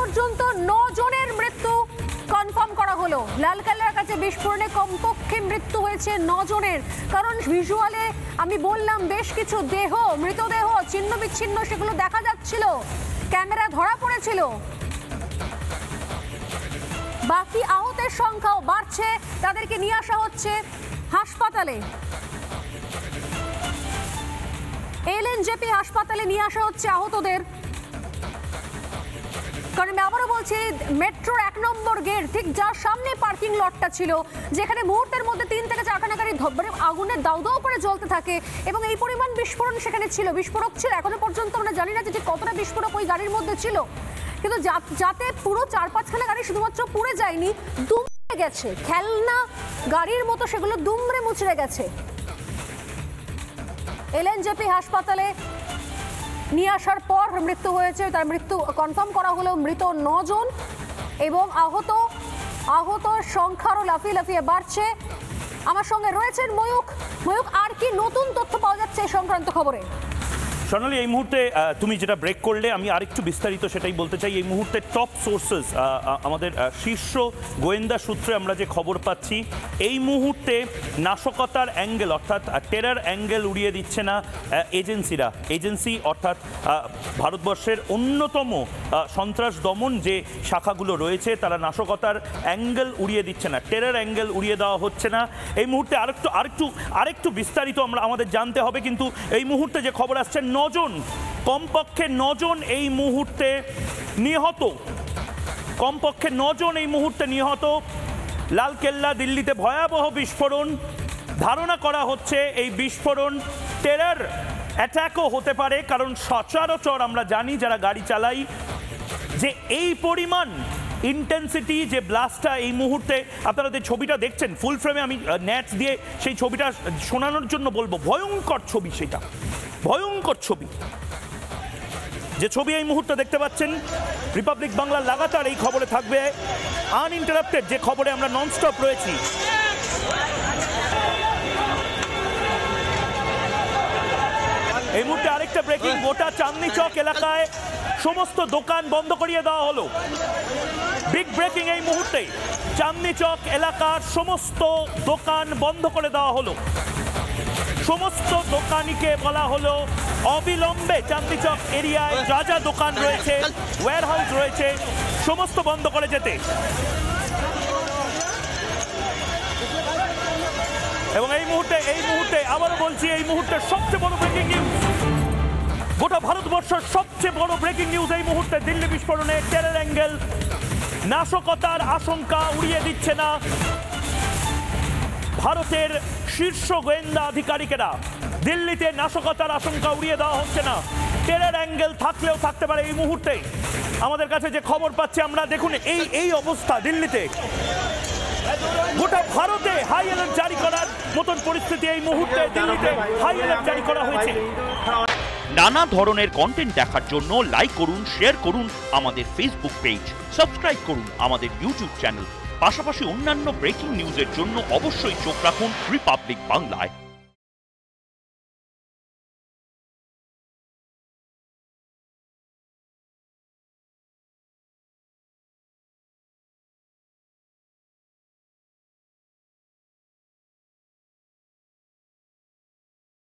পর্যন্ত 9 জনের মৃত্যু কনফার্ম করা হলো। লালকেল্লার কাছে বিস্ফোরণে কমপক্ষে মৃত্যু হয়েছে 9 জনের। কারণ ভিজুয়ালে আমি বললাম বেশ কিছু দেহ, মৃতদেহ ছিন্ন বিচ্ছিন্ন সেগুলো দেখা যাচ্ছিল, ক্যামেরা ধরা পড়েছিল। বাকি আহতের সংখ্যাও বাড়ছে, তাদেরকে নিয়ে আসা হচ্ছে হাসপাতালে। এলএনজেপি হাসপাতালে নিয়ে আসা হচ্ছে আহতদের। কারণ আমি আবারও বলছি, মেট্রোর 1 নম্বর গেট ঠিক যার সামনে পার্কিং লটটা ছিল, যেখানে মুহূর্তের মধ্যে 3 থেকে 4খানা গাড়ি আগুনের দাউ দাউ করে জ্বলতে থাকে এবং এই পরিমাণ বিস্ফোরণ সেখানে ছিল, বিস্ফোরক ছিল। এখনো পর্যন্ত আমরা জানি না যে কতটা বিস্ফোরক ওই গাড়ির মধ্যে ছিল, কিন্তু যাতে পুরো 4-5খানা গাড়ি শুধুমাত্র পুড়ে যায়নি, দুমড়ে গেছে, খেলনা গাড়ির মতো সেগুলো দুমড়ে মুচড়ে গেছে। এলএনজেপি হাসপাতালে নিয়ে আসার পর মৃত্যু হয়েছে, তার মৃত্যু কনফার্ম করা হলো। মৃত 9 জন এবং আহত সংখ্যারও লাফিয়ে লাফিয়ে বাড়ছে। আমার সঙ্গে রয়েছেন ময়ূক। ময়ূক, আর কি নতুন তথ্য পাওয়া যাচ্ছে এই সংক্রান্ত খবরে? সোনালি, এই মুহূর্তে তুমি যেটা ব্রেক করলে আমি আরেকটু বিস্তারিত সেটাই বলতে চাই। এই মুহূর্তে টপ সোর্সেস, আমাদের শীর্ষ গোয়েন্দা সূত্রে আমরা যে খবর পাচ্ছি, এই মুহূর্তে নাশকতার অ্যাঙ্গেল অর্থাৎ টেরার অ্যাঙ্গেল উড়িয়ে দিচ্ছে না এজেন্সি অর্থাৎ ভারতবর্ষের অন্যতম সন্ত্রাস দমন যে শাখাগুলো রয়েছে, তারা নাশকতার অ্যাঙ্গেল উড়িয়ে দিচ্ছে না, টেরার অ্যাঙ্গেল উড়িয়ে দেওয়া হচ্ছে না। এই মুহূর্তে আরেকটু বিস্তারিত আমাদের জানতে হবে, কিন্তু এই মুহূর্তে যে খবর আসছে, 9 জন, কমপক্ষে 9 জন এই মুহূর্তে নিহত, কমপক্ষে 9 জন এই মুহূর্তে নিহত। লালকেল্লা দিল্লিতে ভয়াবহ বিস্ফোরণ, ধারণা করা হচ্ছে এই বিস্ফোরণ টেরর অ্যাটাকও হতে পারে, কারণ সচরাচর আমরা জানি যারা গাড়ি চালাই যে এই পরিমাণ ইন্টেন্সিটি যে ব্লাস্টটা এই মুহূর্তে আপনারা যে ছবিটা দেখছেন ফুল ফ্রেমে, আমি নেট দিয়ে সেই ছবিটা শোনানোর জন্য বলবো, ভয়ঙ্কর ছবি, সেটা ভয়ঙ্কর ছবি। যে ছবি এই মুহূর্তে দেখতে পাচ্ছেন, রিপাবলিক বাংলা লাগাতার এই খবরে থাকবে আনইন্টারাপ্টেড, যে খবরে আমরা ননস্টপ রয়েছি। এই মুহূর্তে আরেকটা ব্রেকিং, গোটা চাঁদনি চক এলাকায় সমস্ত দোকান বন্ধ করিয়ে দেওয়া হলো। বিগ ব্রেকিং এই মুহূর্তে, চাঁদনি চক এলাকার সমস্ত দোকান বন্ধ করে দেওয়া হলো। সমস্ত দোকানিকে বলা হলো অবিলম্বে চাঁদনি চক এরিয়ায় যা যা দোকান রয়েছে, ওয়্যারহাউস রয়েছে, সমস্ত বন্ধ করে যেতে। এবং এই মুহূর্তে আবারও বলছি, এই মুহূর্তে সবচেয়ে বড় ব্রেকিং নিউজ, গোটা ভারতবর্ষের সবচেয়ে বড় ব্রেকিং নিউজ এই মুহূর্তে, দিল্লি বিস্ফোরণে টেরর অ্যাঙ্গেল, নাশকতার আশঙ্কা উড়িয়ে দিচ্ছে না ভারতের শীর্ষ গোয়েন্দা আধিকারিকেরা। দিল্লিতে নাশকতার আশঙ্কা উড়িয়ে দেওয়া হচ্ছে না, টেরর অ্যাঙ্গেল থাকলেও থাকতে পারে। এই মুহূর্তে আমাদের কাছে যে খবর পাচ্ছি আমরা, দেখুন এই অবস্থা দিল্লিতে, গোটা ভারতে হাই অ্যালার্ট জারি করার মতন পরিস্থিতি এই মুহূর্তে দিল্লিতে হাই অ্যালার্ট জারি করা হয়েছে। নানা ধরনের কন্টেন্ট দেখার জন্য লাইক করুন, শেয়ার করুন আমাদের ফেসবুক পেজ, সাবস্ক্রাইব করুন আমাদের ইউটিউব চ্যানেল। পাশাপাশি অন্যান্য ব্রেকিং নিউজের জন্য অবশ্যই চোখ রাখুন রিপাবলিক বাংলায়।